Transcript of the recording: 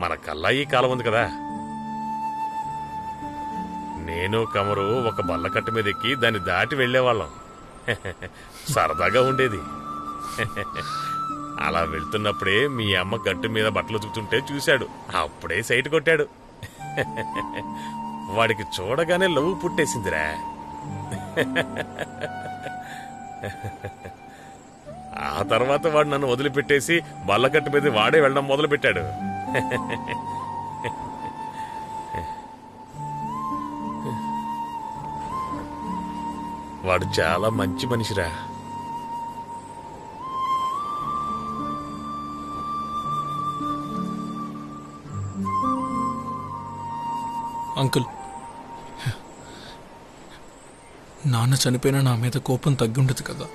మన కల్లా ఈ కాలం ఉంది కదా. నేను కమరు ఒక బల్లకట్టు మీద ఎక్కి దాన్ని దాటి వెళ్లేవాళ్ళం. సరదాగా ఉండేది. అలా వెళ్తున్నప్పుడే మీ అమ్మ గట్టు మీద బట్టలు ఉతుకుతుంటే చూశాడు. అప్పుడే సైట్ కొట్టాడు. వాడికి చూడగానే లవ్ పుట్టేసిందిరా. ఆ తర్వాత వాడు నన్ను వదిలిపెట్టేసి బల్లకట్టు మీద వాడే వెళ్ళడం మొదలుపెట్టాడు. వాడు చాలా మంచి మనిషిరా. అంకుల్, నాన్న చనిపోయినా నా మీద కోపం తగ్గి ఉండదు కదా.